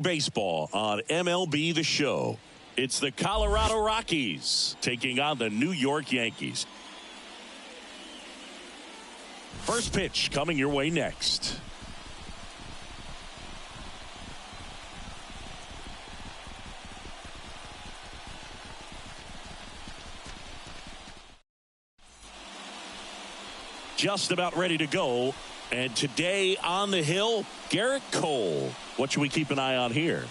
Baseball on MLB The Show. It's the Colorado Rockies taking on the New York Yankees. First pitch coming your way next. Just about ready to go. And today on the hill, Garrett Cole. What should we keep an eye on here?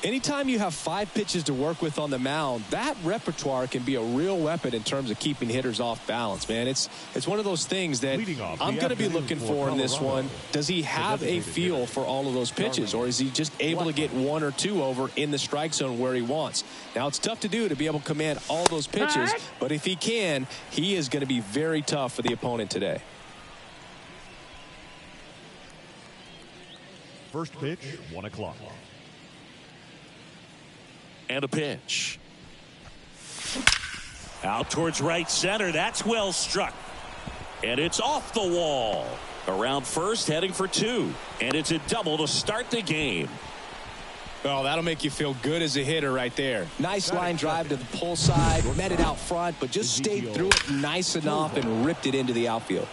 Anytime you have 5 pitches to work with on the mound, that repertoire can be a real weapon in terms of keeping hitters off balance, man. It's one of those things that I'm going to be looking for in this one. Does he have a feel for all of those pitches, or is he just able to get 1 or 2 over in the strike zone where he wants? Now, it's tough to do to be able to command all those pitches, but if he can, he is going to be very tough for the opponent today. First pitch, 1 o'clock. And a pitch. Out towards right center. That's well struck. And it's off the wall. Around first, heading for 2. And it's a double to start the game. Oh, that'll make you feel good as a hitter right there. Nice line drive to the pull side. Met it out front, but just stayed through it nice enough and ripped it into the outfield.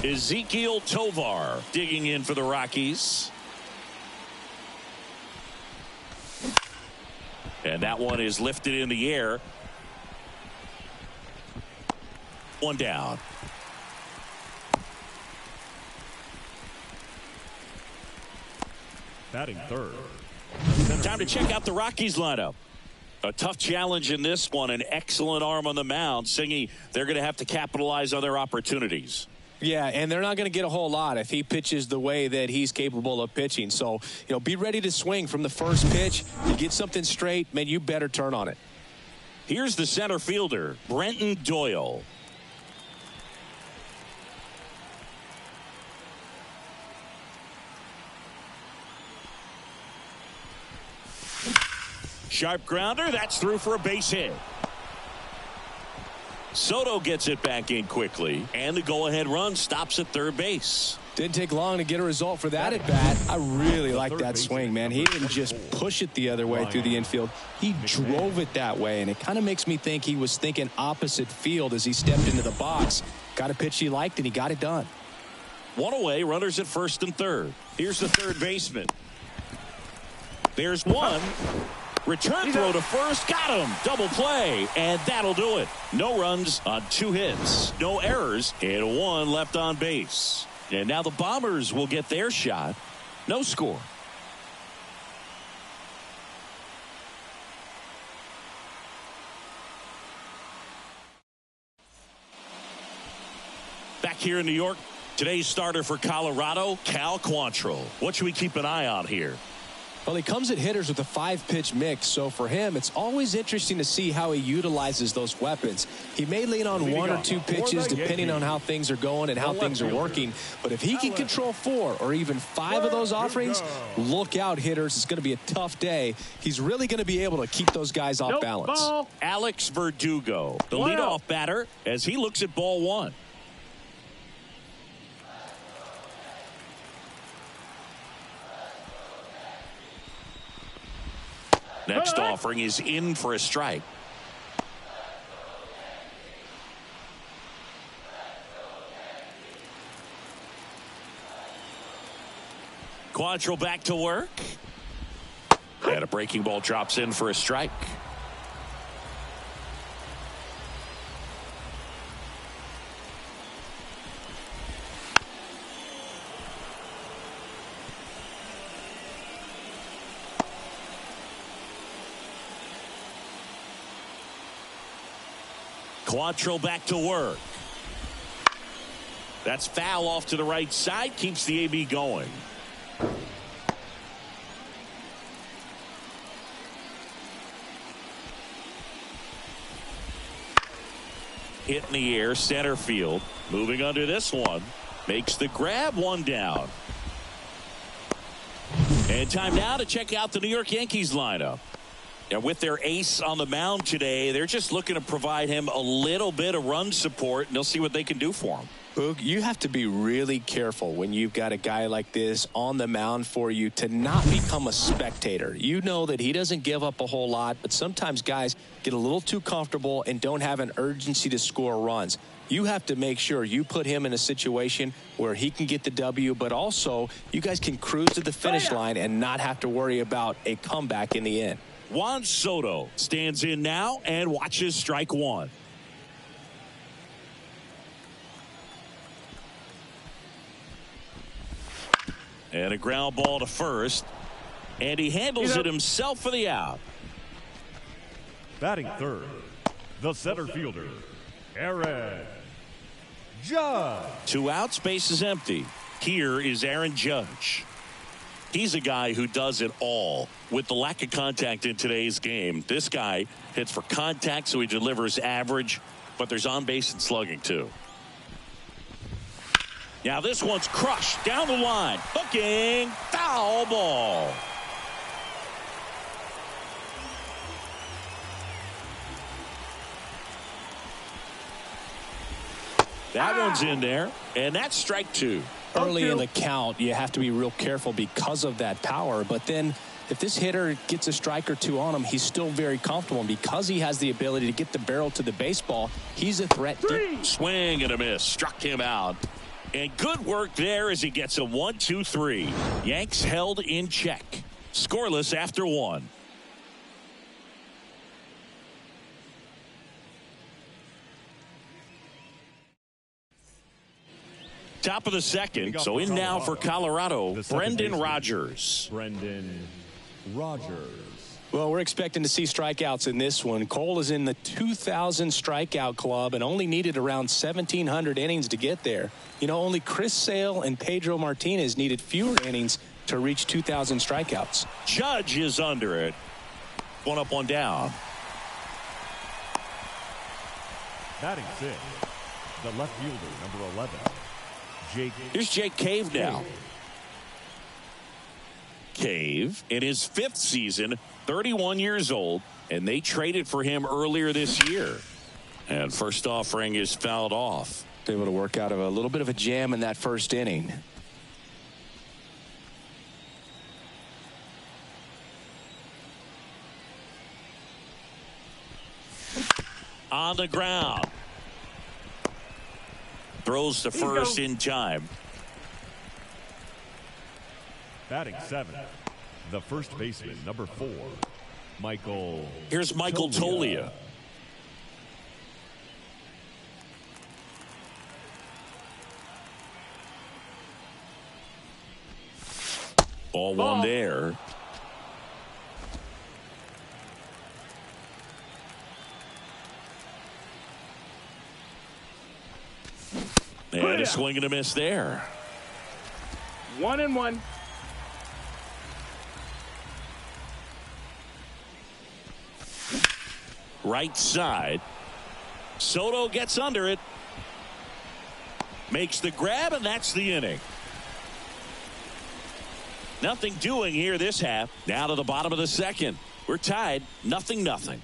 Ezekiel Tovar digging in for the Rockies. And that one is lifted in the air. 1 down. Batting third. Time to check out the Rockies lineup. A tough challenge in this one. An excellent arm on the mound. Singy, they're going to have to capitalize on their opportunities. Yeah, and they're not going to get a whole lot if he pitches the way that he's capable of pitching. So, be ready to swing from the first pitch. You get something straight, man, you better turn on it. Here's the center fielder, Brenton Doyle. Sharp grounder, that's through for a base hit. Soto gets it back in quickly, and the go-ahead run stops at third base. Didn't take long to get a result for that at bat. I really like that swing, man. He didn't just push it the other way through the infield. He drove it that way, and it kind of makes me think he was thinking opposite field as he stepped into the box. Got a pitch he liked, and he got it done. 1 away, runners at first and third. Here's the third baseman. There's one. Return throw to first, got him, double play, and that'll do it. No runs on 2 hits, no errors, and 1 left on base. And now the Bombers will get their shot. No score. Back here in New York, today's starter for Colorado, Cal Quantrill. What should we keep an eye on here? Well, he comes at hitters with a 5-pitch mix, so for him, it's always interesting to see how he utilizes those weapons. He may lean on 1 or 2 pitches depending on how things are going and how things are working, but if he can control 4 or even 5 of those offerings, look out, hitters. It's going to be a tough day. He's really going to be able to keep those guys off balance. Alex Verdugo, the leadoff batter, as he looks at ball 1. Next offering is in for a strike. Quantrill back to work. And a breaking ball drops in for a strike. Quantrill back to work. That's foul off to the right side. Keeps the AB going. Hit in the air, center field. Moving under this one. Makes the grab, 1 down. And time now to check out the New York Yankees lineup. And with their ace on the mound today, they're just looking to provide him a little bit of run support, and they'll see what they can do for him. Boog, you have to be really careful when you've got a guy like this on the mound for you to not become a spectator. You know that he doesn't give up a whole lot, but sometimes guys get a little too comfortable and don't have an urgency to score runs. You have to make sure you put him in a situation where he can get the W, but also you guys can cruise to the finish line and not have to worry about a comeback in the end. Juan Soto stands in now and watches strike one. And a ground ball to first. And he handles it himself for the out. Batting third, the center fielder, Aaron Judge. 2 outs, base is empty. Here is Aaron Judge. He's a guy who does it all. With the lack of contact in today's game, this guy hits for contact, so he delivers average, but there's on base and slugging too. Now this one's crushed down the line. Hooking, foul ball. That one's in there, and that's strike 2. Early in the count, you have to be real careful because of that power. But then if this hitter gets a strike or two on him, he's still very comfortable. And because he has the ability to get the barrel to the baseball, he's a threat. Swing and a miss. Struck him out. And good work there as he gets a 1-2-3. Yanks held in check. Scoreless after 1. Top of the second. So in now for Colorado, Brendan Rodgers. Brendan Rodgers. Well, we're expecting to see strikeouts in this one. Cole is in the 2,000 strikeout club and only needed around 1,700 innings to get there. You know, only Chris Sale and Pedro Martinez needed fewer innings to reach 2,000 strikeouts. Judge is under it. 1 up, 1 down. Batting 6, the left fielder, number 11. Here's Jake Cave now. Cave in his 5th season, 31 years old, and they traded for him earlier this year. And first offering is fouled off. Able to work out of a little bit of a jam in that first inning. On the ground. Throws the first in time. Batting 7, the first baseman, number 4, Michael. Here's Michael Tolia. Ball 1 there. And a swing and a miss there. 1-1. Right side. Soto gets under it. Makes the grab, and that's the inning. Nothing doing here this half. Now to the bottom of the second. We're tied 0-0.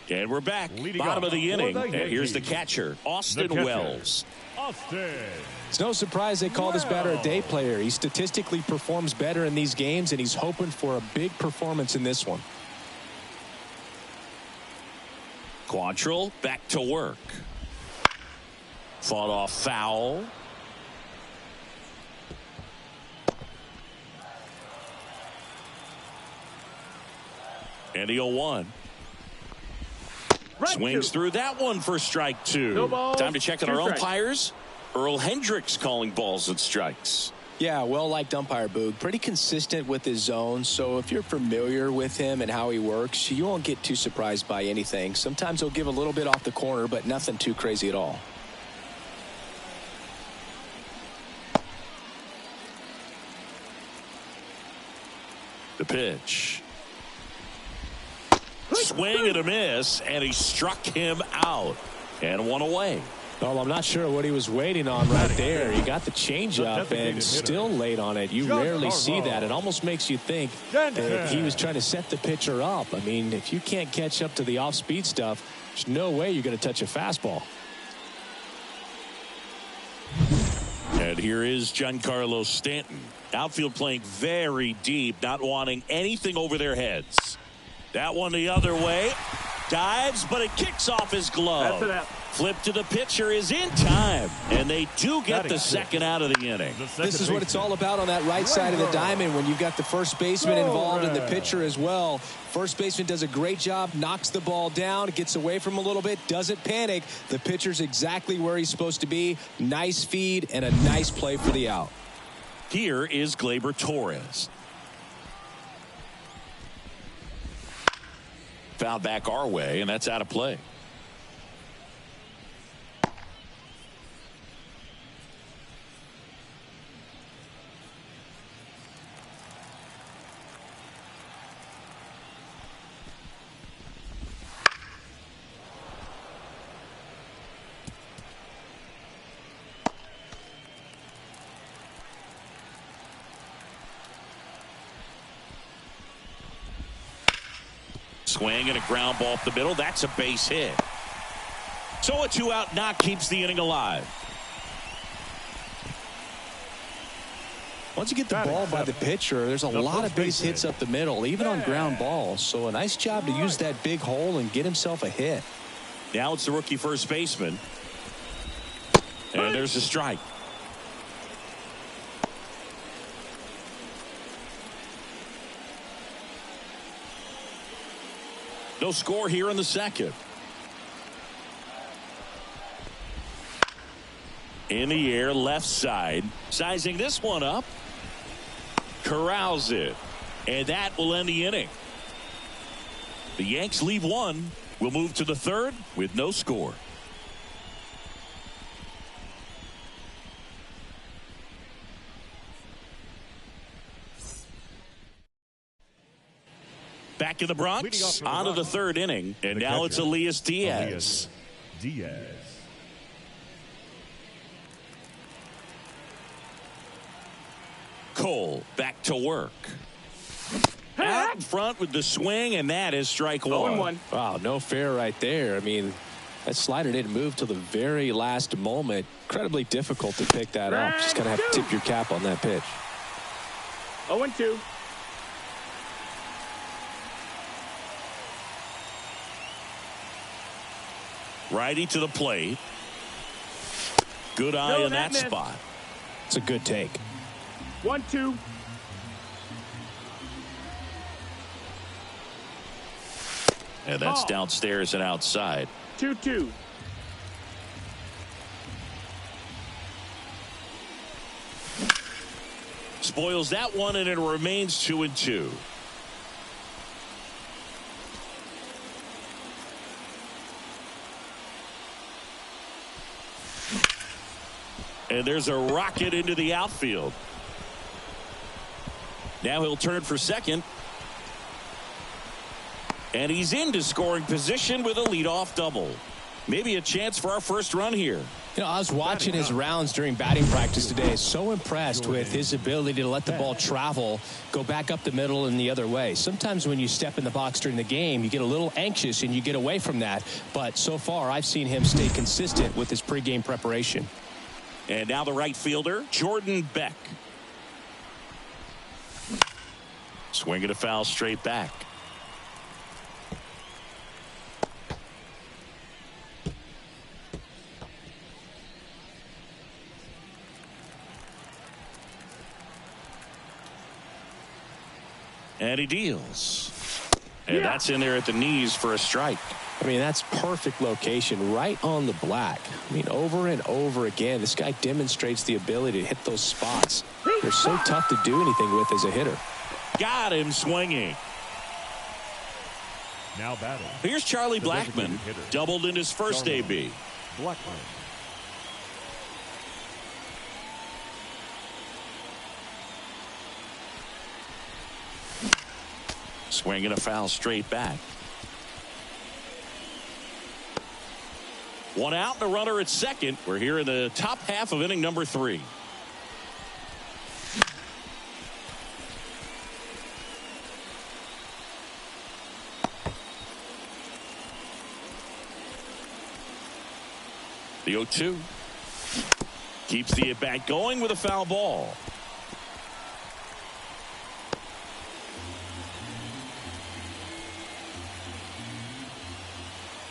And we're back. Bottom of the inning. And here's the catcher, Austin Wells. It's no surprise they call this batter a day player. He statistically performs better in these games, and he's hoping for a big performance in this one. Quantrill back to work. Fought off foul. And the 0-1. Swings through that one for strike 2. No balls, time to check on our umpires. Earl Hendricks calling balls and strikes. Yeah, well-liked umpire, Boog. Pretty consistent with his zone, so if you're familiar with him and how he works, you won't get too surprised by anything. Sometimes he'll give a little bit off the corner, but nothing too crazy at all. The pitch. Swing and a miss, and he struck him out. And 1 away. Well, I'm not sure what he was waiting on right there. He got the changeup and still late on it. You rarely see that. It almost makes you think that he was trying to set the pitcher up. I mean, if you can't catch up to the off-speed stuff, there's no way you're going to touch a fastball. And here is Giancarlo Stanton. Outfield playing very deep, not wanting anything over their heads. That one the other way. Dives, but it kicks off his glove. Flip to the pitcher is in time, and they do get the second out of the inning. This is what it's all about on that right side of the diamond when you've got the first baseman involved and the pitcher as well. First baseman does a great job, knocks the ball down, gets away from him a little bit, doesn't panic. The pitcher's exactly where he's supposed to be. Nice feed and a nice play for the out. Here is Gleyber Torres. Foul back our way, and that's out of play. Swing and a ground ball up the middle. That's a base hit. So a 2-out knock keeps the inning alive. Once you get the ball by the pitcher, there's a lot of base hits up the middle, even on ground balls. So a nice job to use that big hole and get himself a hit. Now it's the rookie first baseman. And there's a strike. No score here in the second. In the air, left side. Sizing this one up. Corrals it. And that will end the inning. The Yanks leave one. We'll move to the third with no score. Back in the Bronx, on to the third inning, and now it's Elias Diaz. Cole back to work. Out in front with the swing, and that is strike one. Wow, no fair right there. I mean, that slider didn't move till the very last moment. Incredibly difficult to pick that up. Just going to have to tip your cap on that pitch. 0-2. Righty to the plate. Good eye in that spot. It's a good take. 1-2. And that's downstairs and outside. 2-2. Spoils that one, and it remains 2-2. And there's a rocket into the outfield. Now he'll turn for second. And he's into scoring position with a leadoff double. Maybe a chance for our first run here. You know, I was watching his rounds during batting practice today. So impressed with his ability to let the ball travel, go back up the middle and the other way. Sometimes when you step in the box during the game, you get a little anxious and you get away from that. But so far, I've seen him stay consistent with his pregame preparation. And now the right fielder, Jordan Beck. Swinging a foul straight back. And he deals. And that's in there at the knees for a strike. I mean, that's perfect location right on the black. I mean, over and over again, this guy demonstrates the ability to hit those spots. They're so tough to do anything with as a hitter. Got him swinging. Now batting. Here's Charlie Blackmon. Doubled in his first AB. Blackmon. Swinging a foul straight back. One out and a runner at second. We're here in the top half of inning number 3. The 0-2 keeps the at-bat going with a foul ball.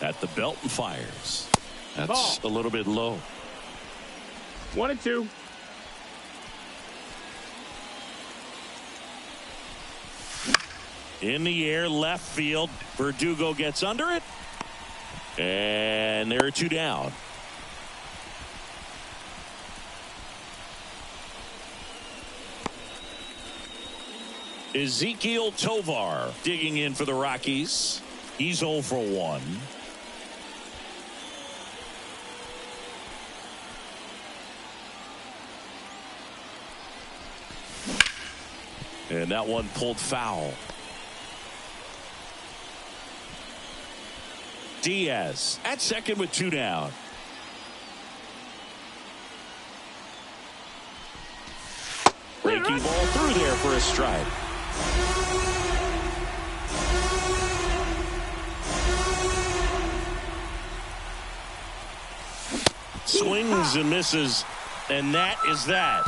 At the belt and fires. That's a little bit low. 1-2. In the air, left field. Verdugo gets under it. And there are 2 down. Ezekiel Tovar digging in for the Rockies. He's 0 for 1. And that one pulled foul. Diaz at second with 2 down. Breaking ball through there for a strike. Swings and misses, and that is that.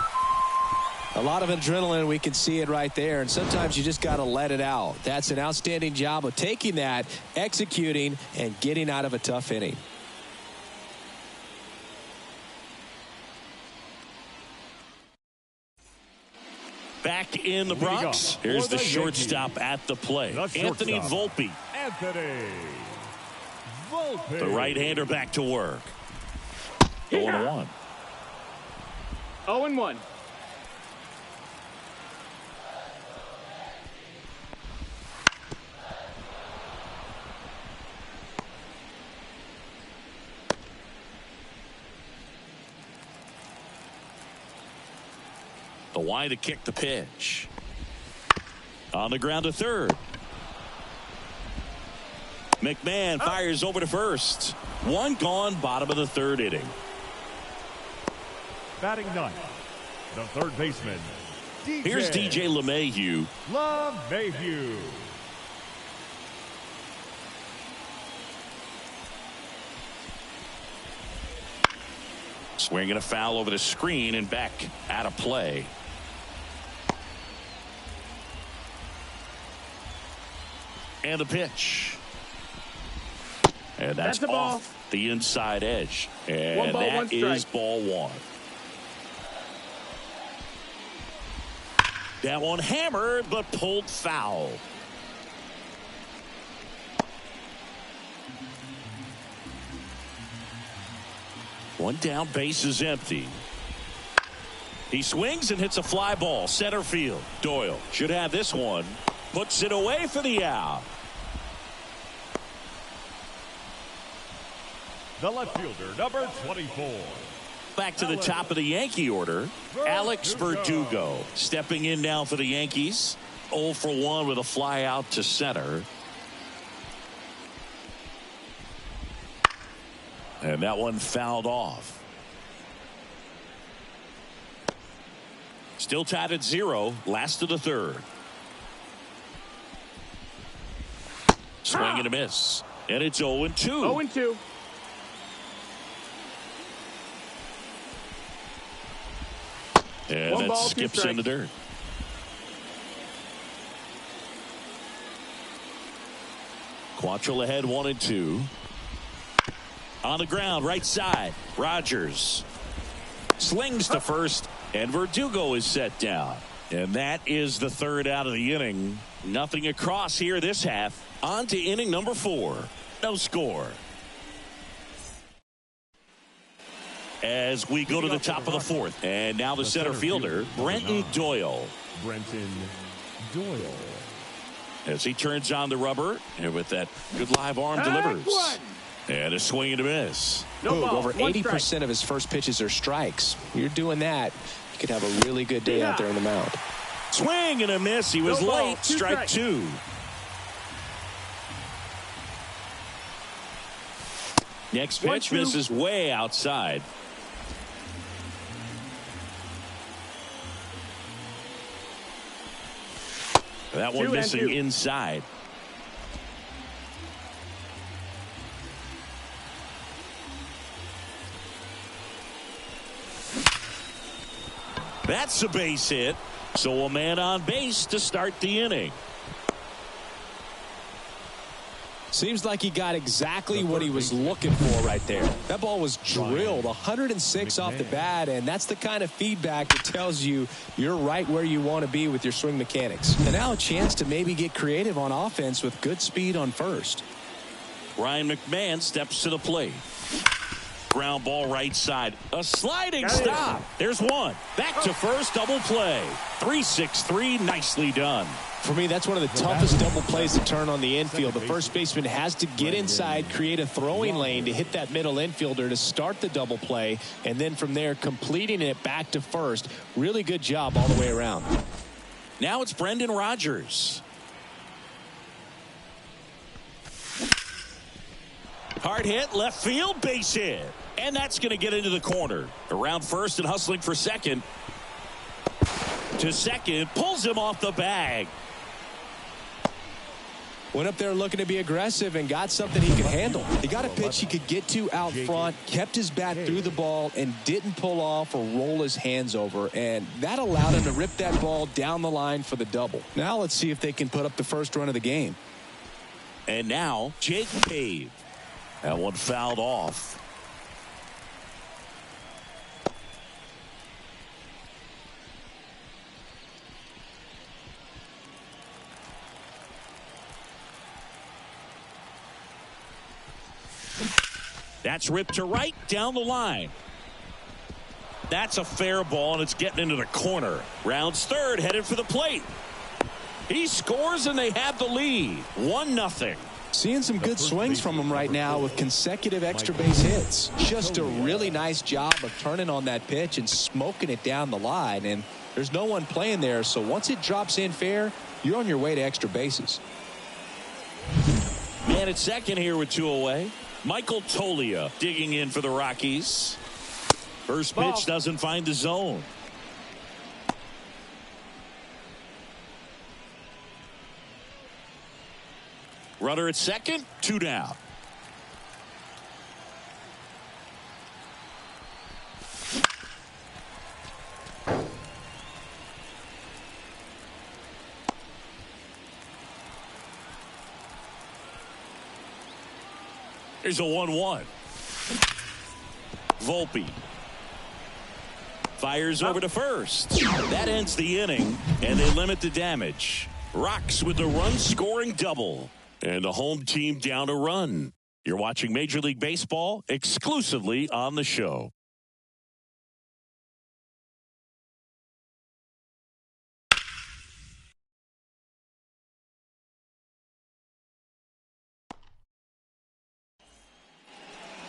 A lot of adrenaline, we can see it right there, and sometimes you just got to let it out. That's an outstanding job of taking that, executing, and getting out of a tough inning. Back in the Bronx, here's the shortstop at the plate, Anthony Volpe. The right-hander back to work. 0-1. 0-1. The wide to kick the pitch. On the ground to third. McMahon fires over to first. 1 gone, bottom of the 3rd inning. Batting 9th, the third baseman. Here's DJ LeMahieu. LeMahieu. Swinging a foul over the screen and back out of play. And the pitch. And that's off the inside edge. And that is ball 1. That one hammered but pulled foul. One down, base is empty. He swings and hits a fly ball center field. Doyle should have this one. Puts it away for the out. The left fielder, number 24. Back to the top of the Yankee order, Alex Verdugo stepping in now for the Yankees. 0 for 1 with a fly out to center. And that one fouled off. Still tied at 0, last of the 3rd. Swing and a miss. And it's 0-2. 0-2. And that skips in the dirt. Quantrill ahead 1-2. On the ground, right side. Rogers slings to first, and Verdugo is set down. And that is the 3rd out of the inning. Nothing across here this half. On to inning number 4. No score. As we go to the top of the 4th. And now the center fielder, Brenton Doyle. As he turns on the rubber, and with that good live arm delivers. And a swing and a miss. Over 80% of his first pitches are strikes. You're doing that, you could have a really good day out there on the mound. Swing and a miss. He was late. Strike 2. Next pitch misses way outside. That one missing inside. That's a base hit. So a man on base to start the inning. Seems like he got exactly what he was looking for right there. That ball was drilled 106 off the bat, and that's the kind of feedback that tells you you're right where you want to be with your swing mechanics. And now a chance to maybe get creative on offense with good speed on first. Ryan McMahon steps to the plate. Ground ball right side. A sliding stop. There's one. Back to first, double play. 3-6-3, nicely done. For me, that's one of the toughest double plays to turn on the infield. The first baseman has to get inside, create a throwing lane to hit that middle infielder to start the double play, and then from there completing it back to first. Really good job all the way around. Now it's Brendan Rodgers. Hard hit, left field, base hit. And that's going to get into the corner. Around first and hustling for second. To second, pulls him off the bag. Went up there looking to be aggressive and got something he could handle. He got a pitch he could get to out front, kept his bat through the ball, and didn't pull off or roll his hands over. And that allowed him to rip that ball down the line for the double. Now let's see if they can put up the first run of the game. And now, Jake Cave. That one fouled off. That's ripped to right down the line. That's a fair ball, and it's getting into the corner. Rounds third, headed for the plate. He scores, and they have the lead. 1-0. Seeing some good swings from him right now with consecutive extra base hits. Just a really nice job of turning on that pitch and smoking it down the line. And there's no one playing there, so once it drops in fair, you're on your way to extra bases. Man at second here with 2 away. Michael Tolia digging in for the Rockies. First pitch doesn't find the zone. Runner at second, 2 down. There's a 1-1. Volpe fires over to first. That ends the inning, and they limit the damage. Rocks with the run-scoring double. And the home team down a run. You're watching Major League Baseball exclusively on the show.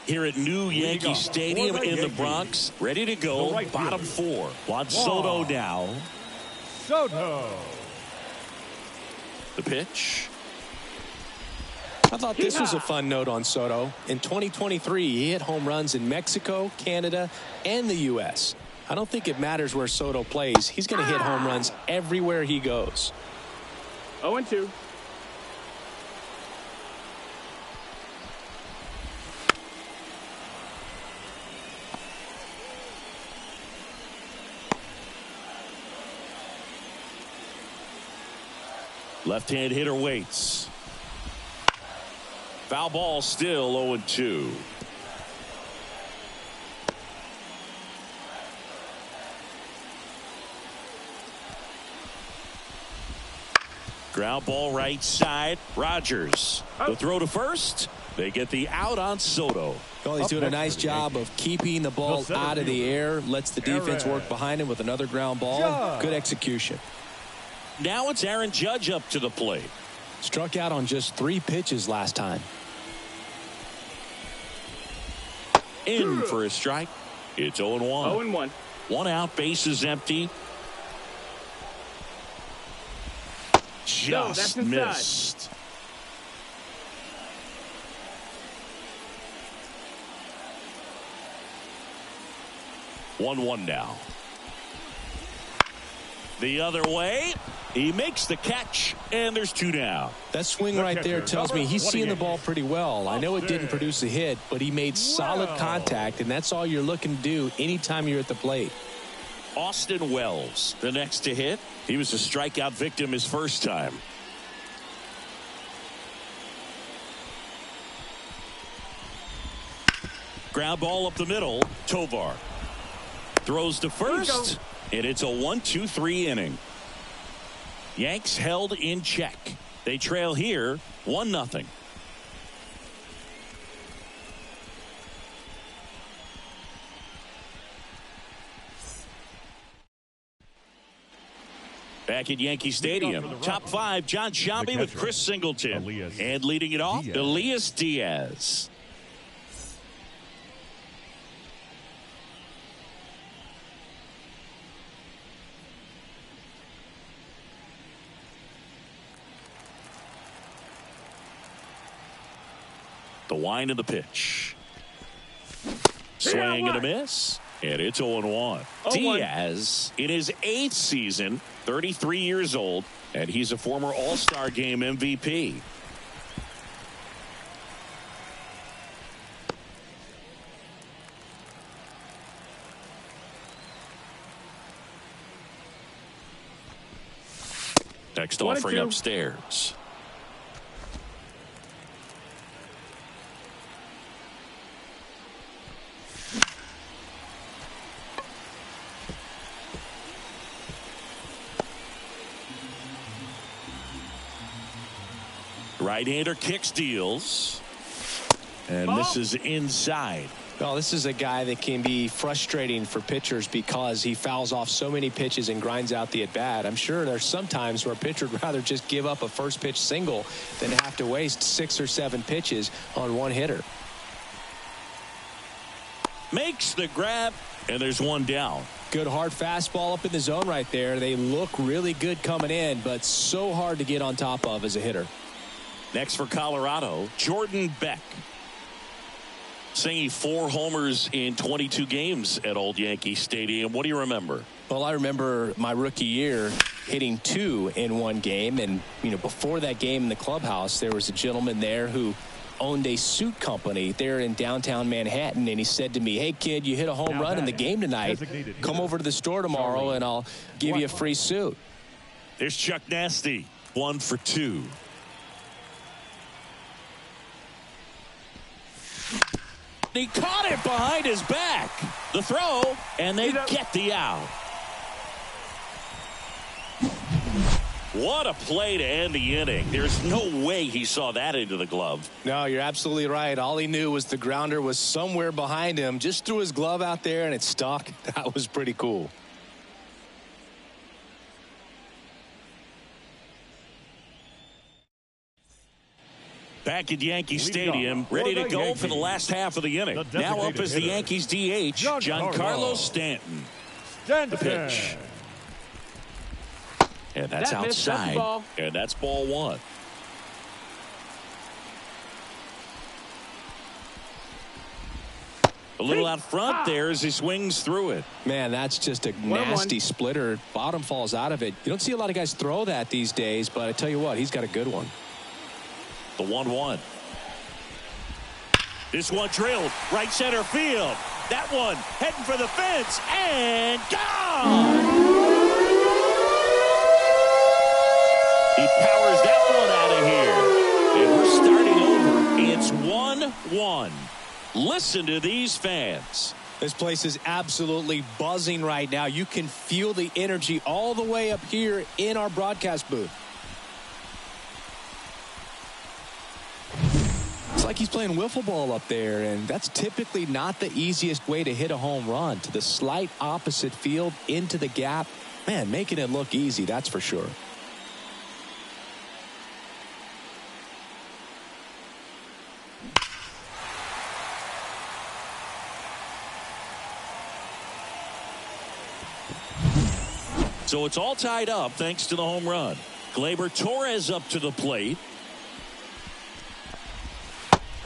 Here at new Yankee Stadium in the Bronx, ready to go, bottom 4. Juan Soto now. Soto. The pitch. I thought this was a fun note on Soto. In 2023, he hit home runs in Mexico, Canada, and the U.S. I don't think it matters where Soto plays. He's going to hit home runs everywhere he goes. 0-2. Left-hand hitter waits. Foul ball, still 0-2. Ground ball right side. Rodgers. The throw to first. They get the out on Soto. Well, he's doing a nice job of keeping the ball out of the air. Lets the defense work behind him with another ground ball. Good execution. Now it's Aaron Judge up to the plate. Struck out on just 3 pitches last time. In for a strike. It's 0-1. 0-1. 1 out, base is empty. Just missed. 1-1 now. The other way. He makes the catch, and there's 2 down. That swing right there tells me he's seeing the ball pretty well. I know it didn't produce a hit, but he made solid contact, and that's all you're looking to do anytime you're at the plate. Austin Wells, the next to hit. He was a strikeout victim his first time. Ground ball up the middle. Tovar throws to first, and it's a 1-2-3 inning. Yanks held in check. They trail here 1-0. Back at Yankee Stadium, top 5, John Sciambi with Chris Singleton. And leading it off, Elias Diaz. The wind of the pitch. Swing and a miss. And it's 0-1. Diaz in his 8th season, 33 years old, and he's a former All-Star Game MVP. Next offering upstairs. Right-hander kicks, deals. And this is inside. Well, this is a guy that can be frustrating for pitchers because he fouls off so many pitches and grinds out the at-bat. I'm sure there's some times where a pitcher would rather just give up a first pitch single than have to waste 6 or 7 pitches on one hitter. Makes the grab, and there's 1 down. Good hard fastball up in the zone right there. They look really good coming in, but so hard to get on top of as a hitter. Next for Colorado, Jordan Beck. Singing 4 homers in 22 games at Old Yankee Stadium. What do you remember? Well, I remember my rookie year hitting 2 in one game. And, before that game in the clubhouse, there was a gentleman there who owned a suit company there in downtown Manhattan. And he said to me, "Hey, kid, you hit a home run in the game tonight. Come over to the store tomorrow and I'll give you a free suit." There's Chuck Nasty, 1 for 2. He caught it behind his back. The throw, and they get the out. What a play to end the inning. There's no way he saw that into the glove. No, you're absolutely right. All he knew was the grounder was somewhere behind him. Just threw his glove out there, and it stuck. That was pretty cool. Back at Yankee Stadium, ready to go for the last half of the inning. Now up is the Yankees DH, Giancarlo Stanton. The pitch. And that's outside. And that's ball 1. A little out front there as he swings through it. Man, that's just a nasty splitter. Bottom falls out of it. You don't see a lot of guys throw that these days, but I tell you what, he's got a good one. The 1-1. This one drilled right center field. That one heading for the fence and gone. He powers that one out of here. And we're starting over. It's 1-1. Listen to these fans. This place is absolutely buzzing right now. You can feel the energy all the way up here in our broadcast booth. It's like he's playing wiffle ball up there, and that's typically not the easiest way to hit a home run. To the slight opposite field, into the gap. Man, making it look easy, that's for sure. So it's all tied up thanks to the home run. Gleyber Torres up to the plate.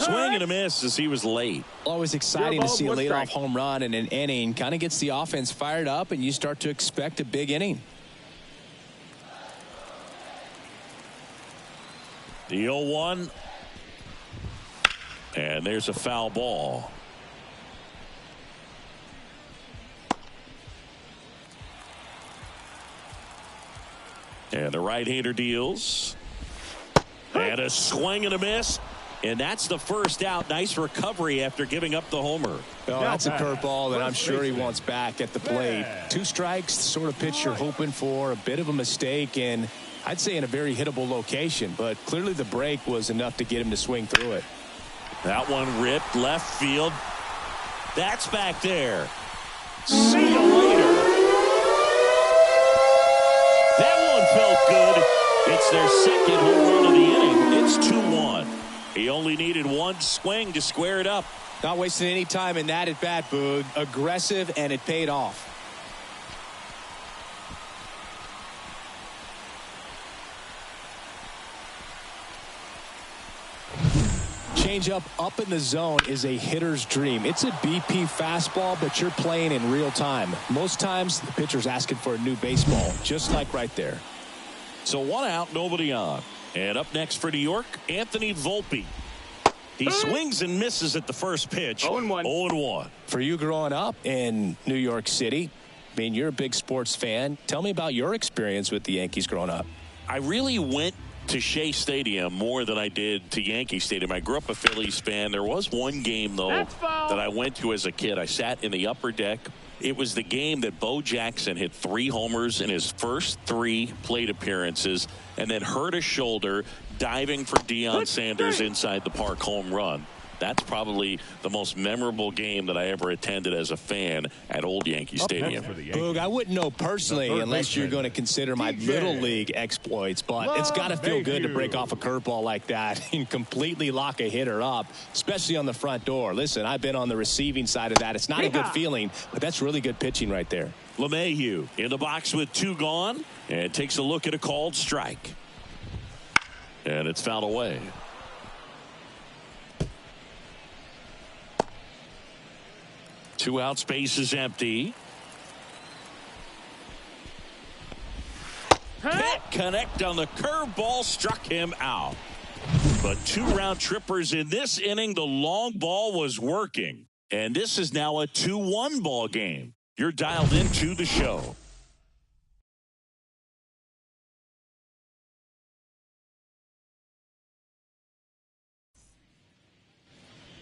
Swing and a miss as he was late. Always exciting to see a leadoff home run in an inning. Kind of gets the offense fired up, and you start to expect a big inning. The 0-1. And there's a foul ball. And the right-hander deals. And a swing and a miss. And that's the first out. Nice recovery after giving up the homer. Oh, that's a curveball that I'm sure he wants back at the plate. 2 strikes, the sort of pitch you're hoping for. A bit of a mistake, and I'd say in a very hittable location. But clearly the break was enough to get him to swing through it. That one ripped left field. That's back there. See you later. That one felt good. It's their second home run of the inning. It's 2-1. He only needed one swing to square it up. Not wasting any time in that at bat, Boog. Aggressive, and it paid off. Changeup up in the zone is a hitter's dream. It's a BP fastball, but you're playing in real time. Most times, the pitcher's asking for a new baseball, just like right there. So 1 out, nobody on. And up next for New York, Anthony Volpe. He swings and misses at the first pitch. 0-1. 0-1. For you growing up in New York City, I mean, you're a big sports fan. Tell me about your experience with the Yankees growing up. I really went to Shea Stadium more than I did to Yankee Stadium. I grew up a Phillies fan. There was one game, though, that I went to as a kid. I sat in the upper deck. It was the game that Bo Jackson hit 3 homers in his first 3 plate appearances and then hurt his shoulder diving for Deion Sanders inside the park home run. That's probably the most memorable game that I ever attended as a fan at Old Yankee Stadium. Boog, I wouldn't know personally unless you're going to consider my little league exploits, but it's got to feel good to break off a curveball like that and completely lock a hitter up, especially on the front door. Listen, I've been on the receiving side of that. It's not a good feeling, but that's really good pitching right there. LeMahieu in the box with 2 gone and takes a look at a called strike. And it's fouled away. Two out, space is empty. Can't connect on the curveball, struck him out. But 2 round trippers in this inning. The long ball was working. And this is now a 2-1 ball game. You're dialed into the show.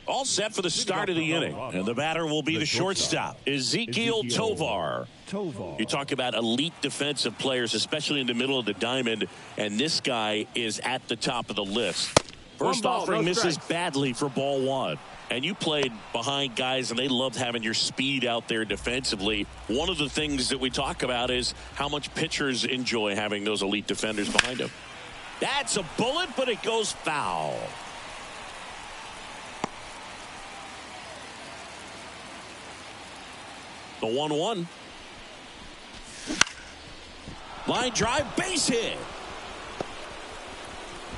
All set for the start of the inning. And the batter will be the shortstop, Ezekiel Tovar. You talk about elite defensive players, especially in the middle of the diamond, and this guy is at the top of the list. First offering misses badly for ball 1. And you played behind guys, and they loved having your speed out there defensively. One of the things that we talk about is how much pitchers enjoy having those elite defenders behind them. That's a bullet, but it goes foul. The 1-1. Line drive, base hit.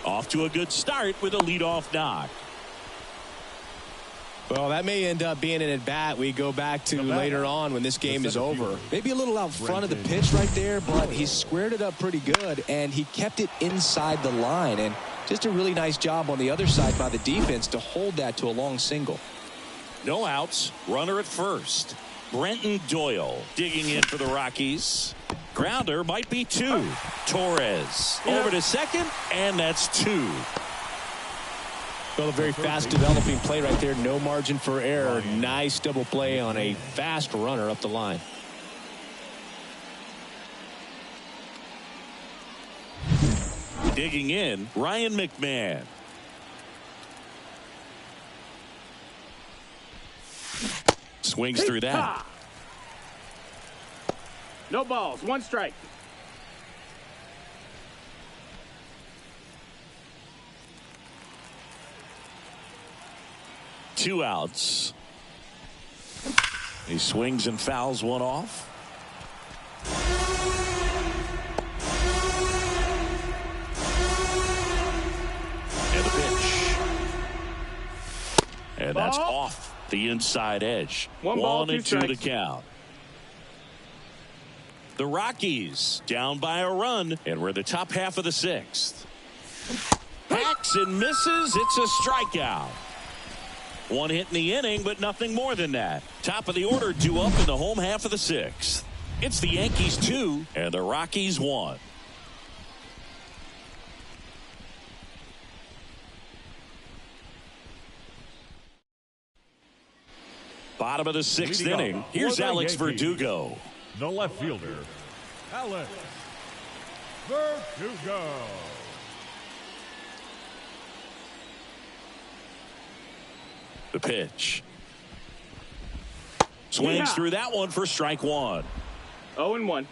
Off to a good start with a leadoff knock. Well, that may end up being an at-bat we go back to later on when this game is over. Maybe a little out front of the pitch right there, but he squared it up pretty good, and he kept it inside the line. And just a really nice job on the other side by the defense to hold that to a long single. No outs, runner at first. Brenton Doyle digging in for the Rockies. Grounder might be 2. Torres over to second, and that's 2. Well, a very fast developing play right there. No margin for error. Nice double play on a fast runner up the line. Digging in, Ryan McMahon. Swings through that. No balls, 1 strike. Two outs. He swings and fouls one off. And the pitch. And that's off the inside edge. One ball, 2 1-2 to strikes. count. The Rockies down by a run, and we're in the top half of the 6th. Hacks and misses. It's a strikeout. 1 hit in the inning, but nothing more than that. Top of the order, 2 up in the home half of the 6th. It's the Yankees 2 and the Rockies 1. Bottom of the 6th inning. Here's Alex Verdugo. The left fielder, Alex Verdugo. The pitch. Swings through that one for strike 1. 0-1.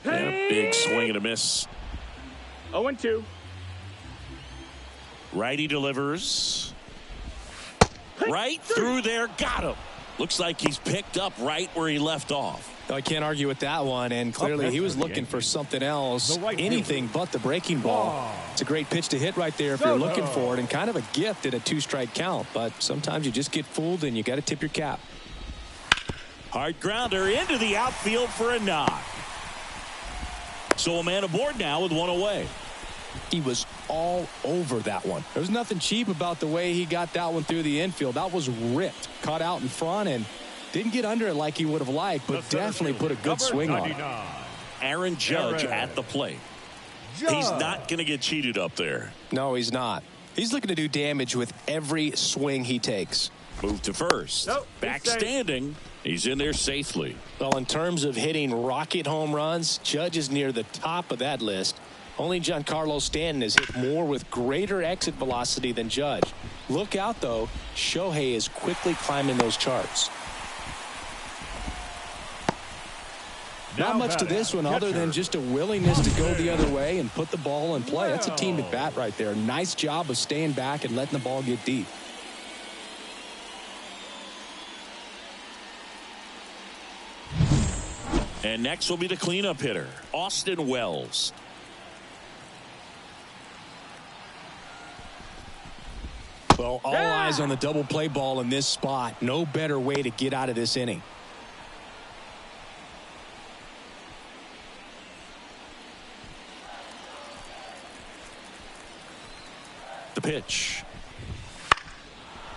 And a big swing and a miss. 0-2. Righty delivers. Right through there. Got him. Looks like he's picked up right where he left off. I can't argue with that one, and clearly he was looking for something else, anything but the breaking ball. It's a great pitch to hit right there if you're looking for it, and kind of a gift at a 2-strike count, but sometimes you just get fooled and you got to tip your cap. Hard grounder into the outfield for a knock. So a man aboard now with 1 away. He was all over that one. There was nothing cheap about the way he got that one through the infield. That was ripped, caught out in front, and didn't get under it like he would have liked, but definitely put a good swing on it. Aaron Judge at the plate. He's not going to get cheated up there. No, he's not. He's looking to do damage with every swing he takes. Move to first. Back standing. He's in there safely. Well, in terms of hitting rocket home runs, Judge is near the top of that list. Only Giancarlo Stanton has hit more with greater exit velocity than Judge. Look out, though. Shohei is quickly climbing those charts. Not much to this one other than just a willingness to go the other way and put the ball in play. That's a team at bat right there. Nice job of staying back and letting the ball get deep. And next will be the cleanup hitter, Austin Wells. Well, all eyes on the double play ball in this spot. No better way to get out of this inning. The pitch.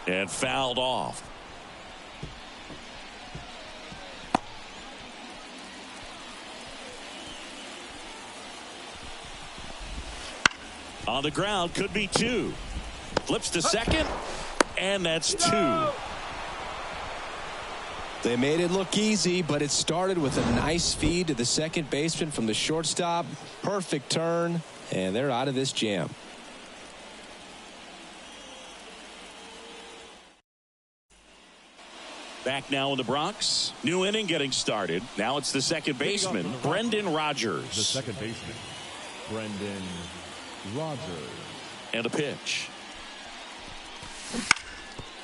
And fouled off. On the ground, could be 2. Flips to second, and that's 2. They made it look easy, but it started with a nice feed to the second baseman from the shortstop. Perfect turn, and they're out of this jam. Back now in the Bronx. New inning getting started. Now it's the second baseman, Brendan Rodgers. The second baseman, Brendan Rodgers. And a pitch.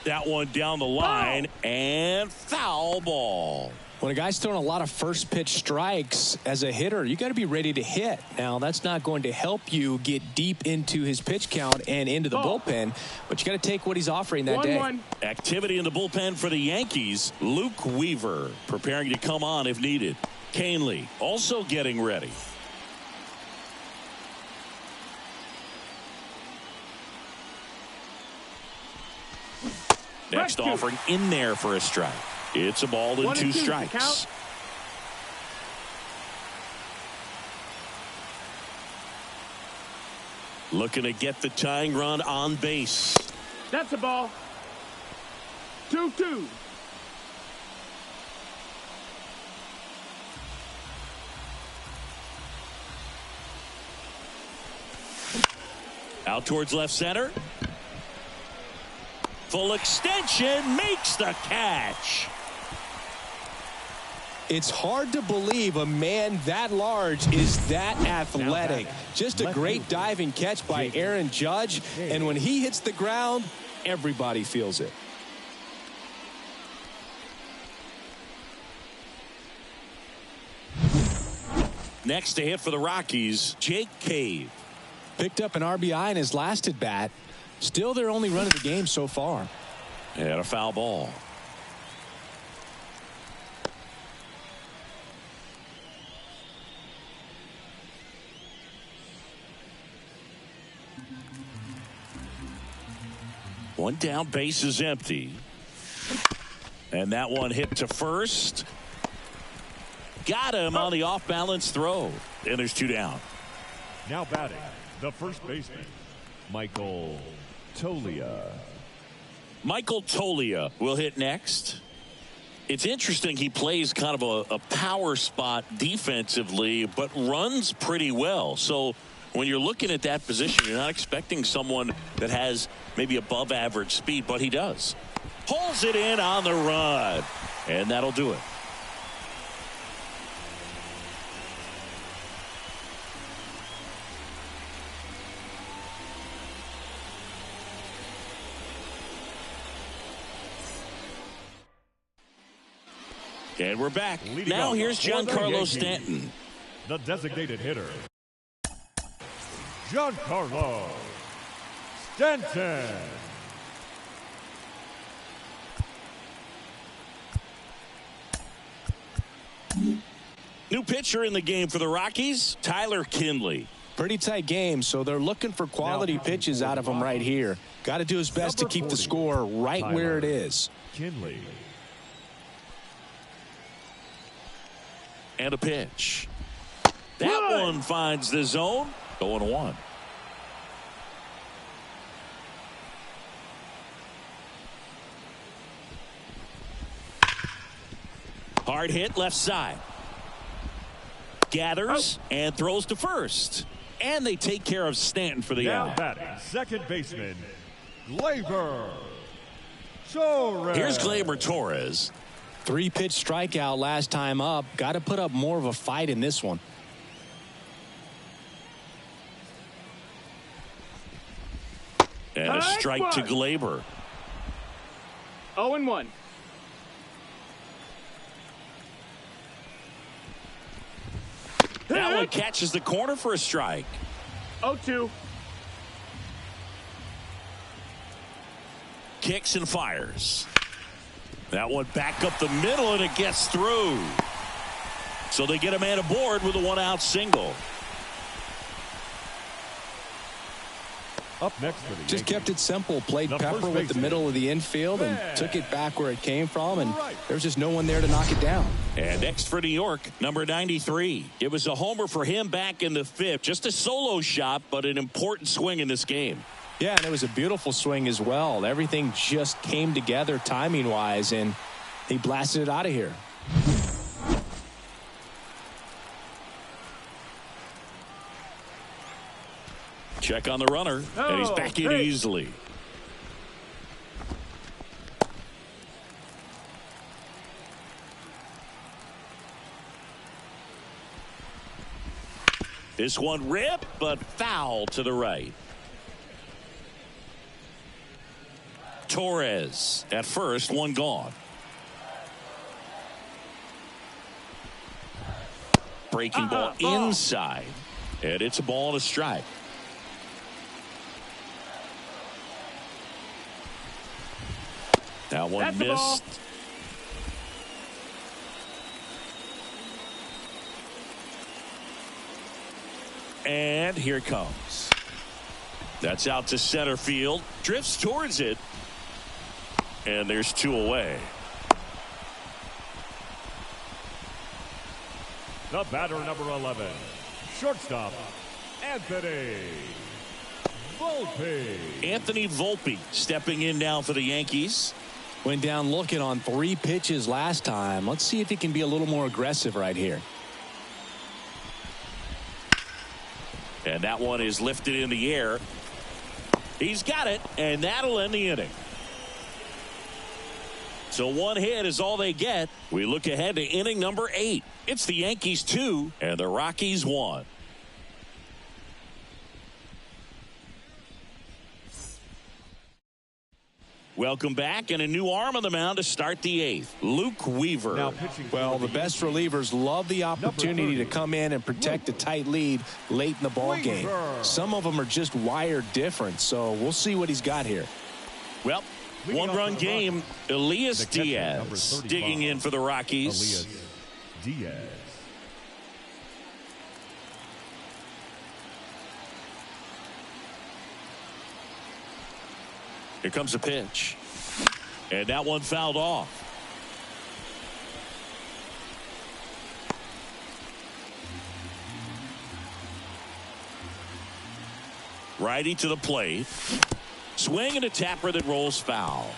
That one down the line, and foul ball. When a guy's throwing a lot of first pitch strikes as a hitter, you got to be ready to hit. Now, that's not going to help you get deep into his pitch count and into the bullpen, but you got to take what he's offering that day. Activity in the bullpen for the Yankees. Luke Weaver preparing to come on if needed. Canely also getting ready. Next offering in there for a strike. It's a ball and 2 strikes. Looking to get the tying run on base. That's a ball. 2-2. Out towards left center. Full extension, makes the catch. It's hard to believe a man that large is that athletic. Just a great diving catch by Aaron Judge, and when he hits the ground, everybody feels it. Next to hit for the Rockies, Jake Cave. Picked up an RBI in his last at bat. Still their only run of the game so far. And a foul ball. One down, base is empty. And that one hit to first. Got him on the off-balance throw. And there's two down. Now batting, the first baseman, Michael Toglia. Michael Toglia will hit next. It's interesting, he plays kind of a power spot defensively, but runs pretty well. So when you're looking at that position, you're not expecting someone that has maybe above average speed, but he does. Pulls it in on the run, and that'll do it. And we're back. Now here's Giancarlo Stanton. The designated hitter, Giancarlo Stanton. New pitcher in the game for the Rockies, Tyler Kinley. Pretty tight game, so they're looking for quality pitches out of him right here. Got to do his best to keep the score right where it is. Kinley. And a pitch. That one finds the zone. 0-1. Hard hit left side. Gathers and throws to first. And they take care of Stanton for the Now out. batting, second baseman, Gleyber Torres. Here's Gleyber Torres. 3-pitch strikeout last time up. Got to put up more of a fight in this one. And a strike to Gleyber. 0-1. That one catches the corner for a strike. 0-2. Kicks and fires. That one back up the middle, and it gets through. So they get a man aboard with a one-out single. Up next for the Just Yankees, kept it simple. Played the pepper first with the baseman, middle of the infield and took it back where it came from, and there's just no one there to knock it down. And next for New York, number 93. It was a homer for him back in the fifth. Just a solo shot, but an important swing in this game. Yeah, and it was a beautiful swing as well. Everything just came together timing-wise, and he blasted it out of here. Check on the runner, and he's back in easily. This one ripped, but foul to the right. Torres at first, one gone. Breaking ball inside, and it's a ball and a strike. That one missed. And here it comes. That's out to center field. Drifts towards it. And there's two away. the batter, number 11, shortstop, Anthony Volpe. Anthony Volpe stepping in now for the Yankees. Went down looking on 3 pitches last time. Let's see if he can be a little more aggressive right here. And that one is lifted in the air. He's got it, and that'll end the inning. So 1 hit is all they get. We look ahead to inning number 8. It's the Yankees 2 and the Rockies 1. Welcome back, and a new arm on the mound to start the 8th. Luke Weaver. Now pitching. Well, the best relievers love the opportunity to come in and protect a tight lead late in the ball game. Some of them are just wired different, so we'll see what he's got here. Well, one-run game. Elias Diaz digging in for the Rockies. Elias Diaz. Here comes a pitch. And that one fouled off. Righty to the plate. Swing and a tapper that rolls foul.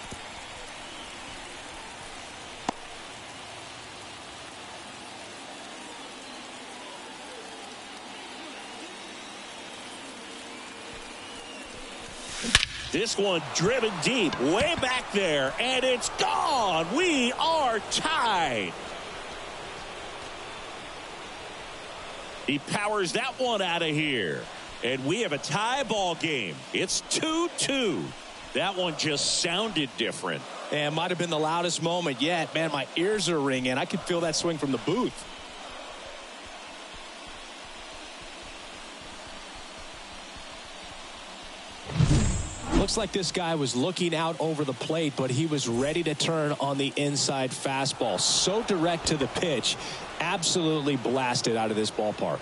This one driven deep, way back there, and it's gone. We are tied. He powers that one out of here. And we have a tie ball game. It's 2-2. That one just sounded different. And might have been the loudest moment yet. Man, my ears are ringing. I could feel that swing from the booth. Looks like this guy was looking out over the plate, but he was ready to turn on the inside fastball. So direct to the pitch. Absolutely blasted out of this ballpark.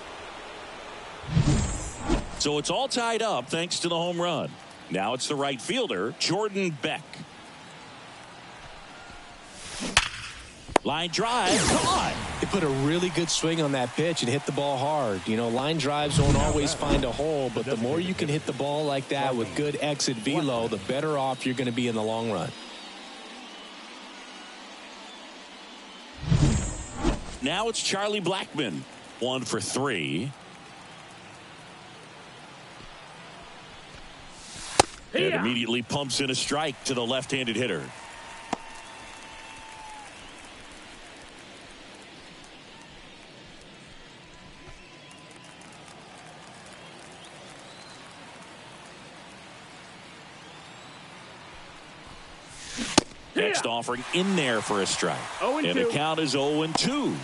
So it's all tied up thanks to the home run. Now it's the right fielder, Jordan Beck. Line drive, caught. They put a really good swing on that pitch and hit the ball hard. You know, line drives don't always find a hole, but the more you can hit the ball like that with good exit velo, the better off you're going to be in the long run. Now it's Charlie Blackmon. 1 for 3. And immediately pumps in a strike to the left-handed hitter. Next offering in there for a strike. And the count is 0-2.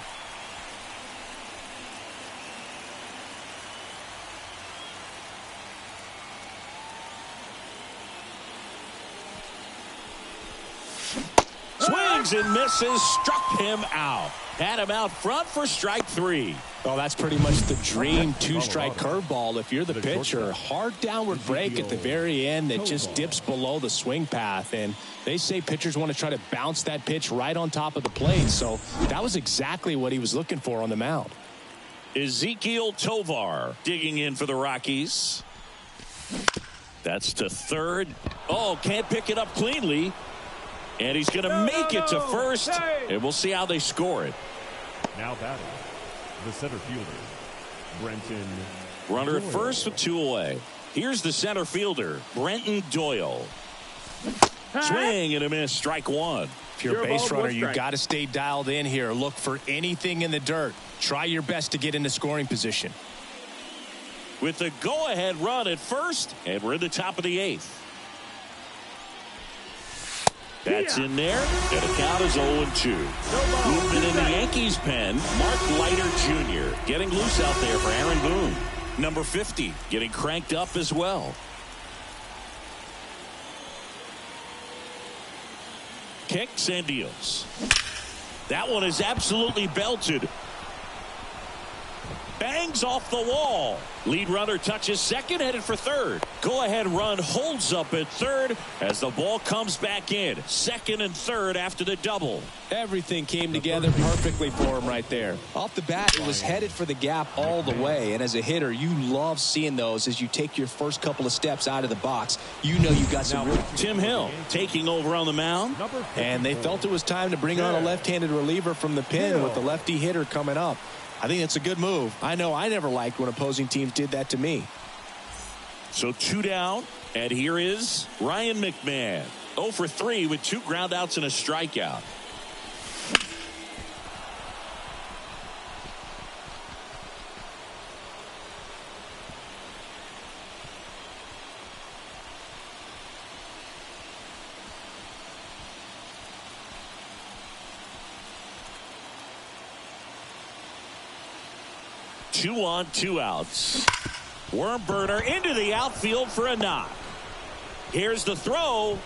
Swings and misses, struck him out. Had him out front for strike 3. Oh, that's pretty much the dream two-strike curveball if you're the pitcher. Hard downward break at the very end that just dips below the swing path. And they say pitchers want to try to bounce that pitch right on top of the plate. So that was exactly what he was looking for on the mound. Ezekiel Tovar digging in for the Rockies. That's to third. Oh, can't pick it up cleanly. And he's going to make it to first. And we'll see how they score it. Now batting, the center fielder, Brenton. Runner at first with 2 away. Here's the center fielder, Brenton Doyle. Swing and a miss, strike 1. If you're a base runner, you got to stay dialed in here. Look for anything in the dirt. Try your best to get into scoring position. With the go-ahead run at first, and we're in the top of the 8th. That's in there, and the count is 0-2. Movement in the Yankees pen, Mark Leiter Jr. getting loose out there for Aaron Boone. Number 50 getting cranked up as well. Kicks and deals. That one is absolutely belted. Bangs off the wall. Lead runner touches second, headed for third. Go-ahead run holds up at third as the ball comes back in. Second and third after the double. Everything came together perfectly for him right there. Off the bat, it was headed for the gap all the way. And as a hitter, you love seeing those as you take your first couple of steps out of the box. You know you got some real... Tim Hill taking over on the mound. And they felt it was time to bring on a left-handed reliever from the pen with the lefty hitter coming up. I think it's a good move. I know I never liked when opposing teams did that to me. So 2 down, and here is Ryan McMahon. 0 for 3 with 2 groundouts and a strikeout. 2 on 2 outs. Worm burner into the outfield for a knock. Here's the throw.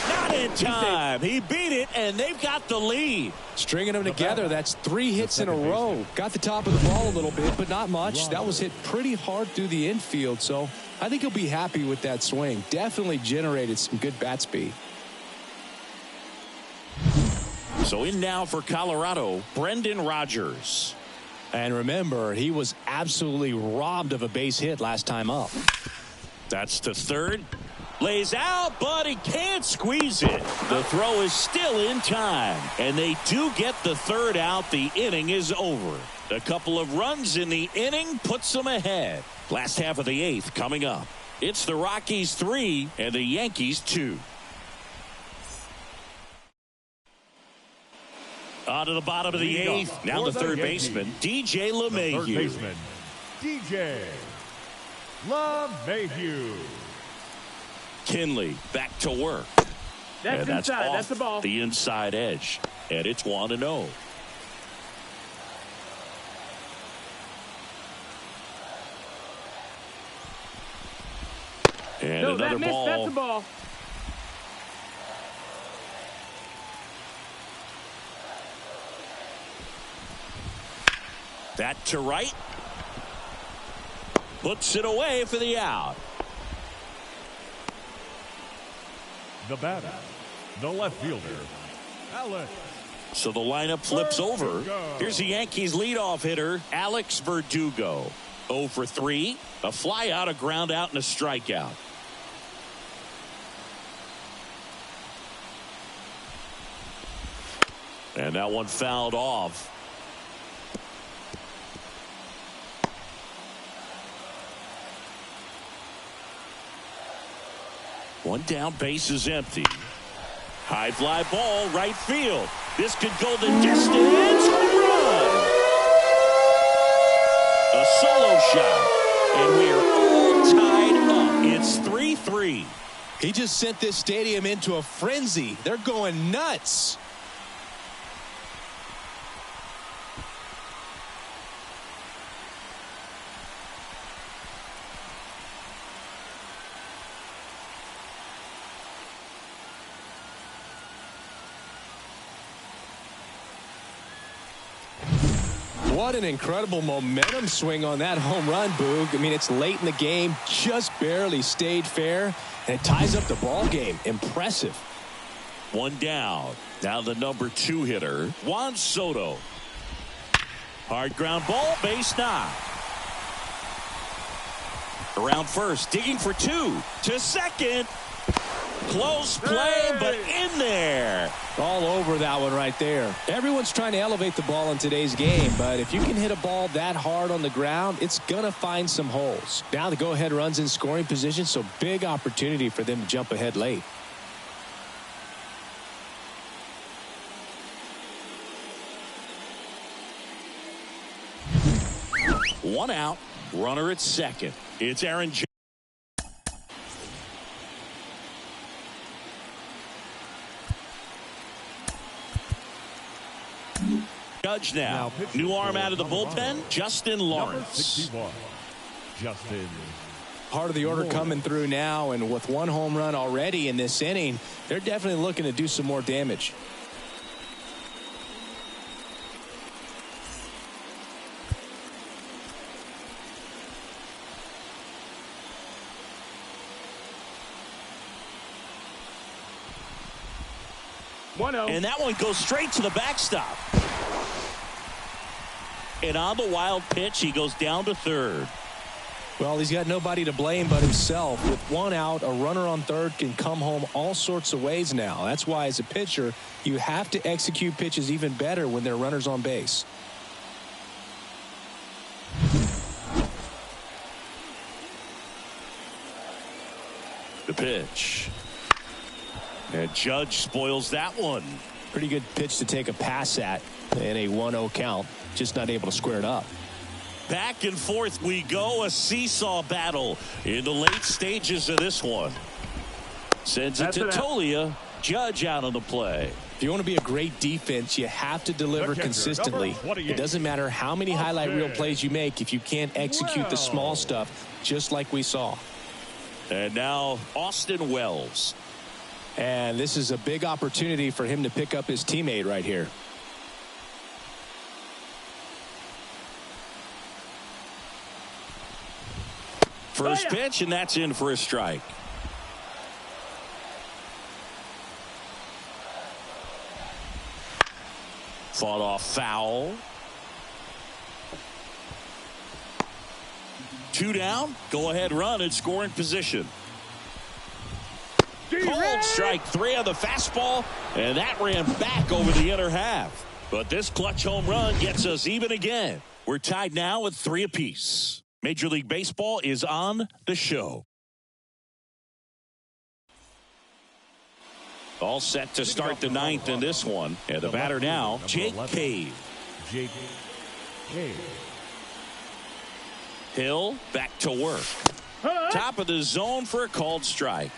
Not in time. He beat it, and they've got the lead. Stringing them together, that's 3 hits in a row. Got the top of the ball a little bit, but not much. That was hit pretty hard through the infield, so I think he'll be happy with that swing. Definitely generated some good bat speed. So in now for Colorado, Brendan Rodgers. And remember, he was absolutely robbed of a base hit last time up. That's to third. Lays out, but he can't squeeze it. The throw is still in time, and they do get the third out. The inning is over. A couple of runs in the inning puts them ahead. Last half of the 8th coming up. It's the Rockies 3 and the Yankees 2. On to the bottom of the 8th. Now the third baseman, DJ LeMahieu. Third baseman, DJ LeMahieu. Kinley back to work. That's inside. That's the ball. The inside edge. And it's 1-0. And no, another that ball. That's a ball. That to right. Puts it away for the out. The batter, the left fielder, Alex. So the lineup flips over. Here's the Yankees leadoff hitter, Alex Verdugo. 0 for 3. A fly out, a ground out, and a strikeout. And that one fouled off. One down, base is empty. High fly ball, right field. This could go the distance. Home run. A solo shot. And we are all tied up. It's 3-3. He just sent this stadium into a frenzy. They're going nuts. What an incredible momentum swing on that home run, Boog. I mean, it's late in the game, just barely stayed fair, and it ties up the ball game. Impressive. One down. Now the number 2 hitter, Juan Soto. Hard ground ball, base knock. Around first, digging for 2. To second. Close play, but in there. All over that one right there. Everyone's trying to elevate the ball in today's game, but if you can hit a ball that hard on the ground, it's going to find some holes. Now the go-ahead runs in scoring position, so big opportunity for them to jump ahead late. One out, runner at second. It's Aaron Judge. Judge now. New arm out of the bullpen, Justin Lawrence. 61, Justin. Part of the order coming through now, and with 1 home run already in this inning, they're definitely looking to do some more damage. And that one goes straight to the backstop. And on the wild pitch, he goes down to third. Well, he's got nobody to blame but himself. With 1 out, a runner on third can come home all sorts of ways now. That's why, as a pitcher, you have to execute pitches even better when there are runners on base. The pitch. And Judge spoils that one. Pretty good pitch to take a pass at in a 1-0 count. Just not able to square it up. Back and forth we go. A seesaw battle in the late stages of this one. Sends it to Tolia. Judge out on the play. If you want to be a great defense, you have to deliver consistently. It doesn't matter how many highlight reel plays you make if you can't execute the small stuff, just like we saw. And now Austin Wells. And this is a big opportunity for him to pick up his teammate right here. First pitch, and that's in for a strike. Fought off foul. 2 down. Go ahead run in scoring position. Called strike 3 on the fastball, and that ran back over the inner half. But this clutch home run gets us even again. We're tied now with 3 apiece. Major League Baseball is on the show. All set to start the 9th in this one. And the batter now, Jake Cave. Hill back to work. Top of the zone for a called strike.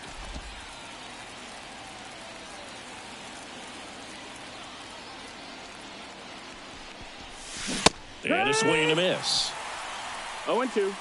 And a swing and a miss. 0-2.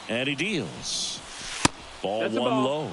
And he deals. Ball That's 1 low.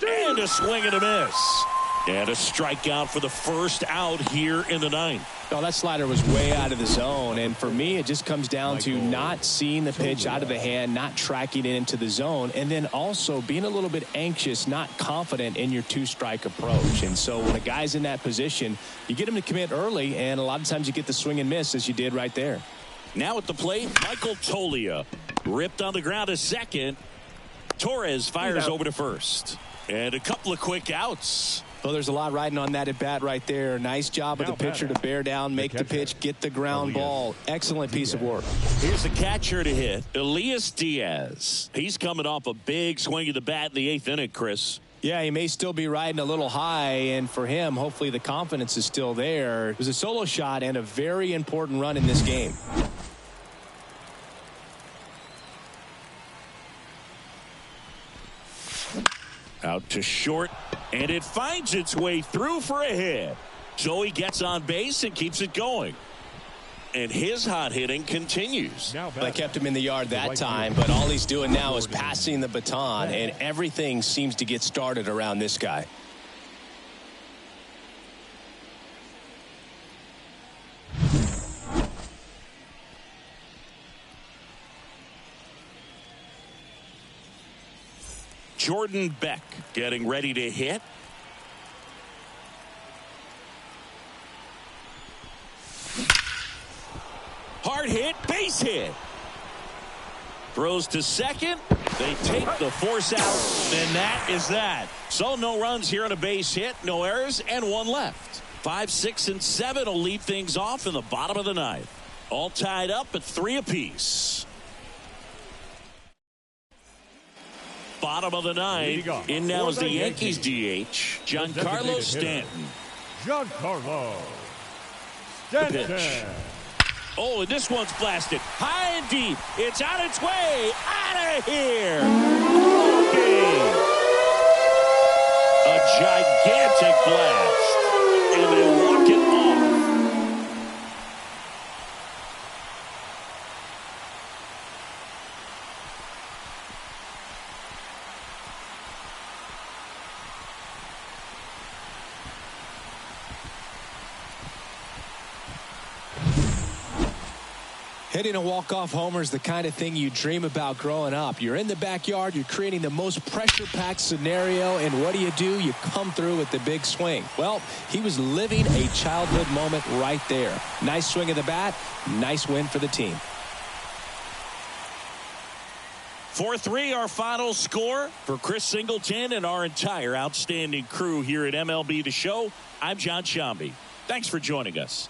And a swing and a miss. And a strikeout for the first out here in the 9th. Oh, that slider was way out of the zone, and for me it just comes down to not seeing the pitch out of the hand, not tracking it into the zone, and then also being a little bit anxious, not confident in your 2-strike approach. And so when a guy's in that position, you get him to commit early, and a lot of times you get the swing and miss as you did right there. Now at the plate, Michael Tolia ripped on the ground to second. Torres fires over to first, and a couple of quick outs. Well, there's a lot riding on that at bat right there. Nice job of the pitcher to bear down, make the pitch, get the ground ball. Excellent piece of work. Here's the catcher to hit, Elias Diaz. He's coming off a big swing of the bat in the 8th inning, Chris. Yeah, he may still be riding a little high, and for him, hopefully the confidence is still there. It was a solo shot and a very important run in this game. Out to short, and it finds its way through for a hit. So he gets on base and keeps it going. And his hot hitting continues. They kept him in the yard that time, but all he's doing now is passing the baton, and everything seems to get started around this guy. Jordan Beck getting ready to hit. Hard hit, base hit. Throws to second. They take the force out, and that is that. So no runs here on a base hit, no errors, and 1 left. 5, 6, and 7 will lead things off in the bottom of the 9th. All tied up at 3 apiece. Bottom of the 9th. In now is the Yankees DH, Giancarlo Stanton. Giancarlo Stanton. Pitch. Oh, and this one's blasted high and deep. It's on its way out of here. Okay. A gigantic blast, and they walk it off. Hitting a walk-off homer is the kind of thing you dream about growing up. You're in the backyard, you're creating the most pressure-packed scenario, and what do? You come through with the big swing. Well, he was living a childhood moment right there. Nice swing of the bat, nice win for the team. 4-3 our final score. For Chris Singleton and our entire outstanding crew here at MLB The Show, I'm John Shambi. Thanks for joining us.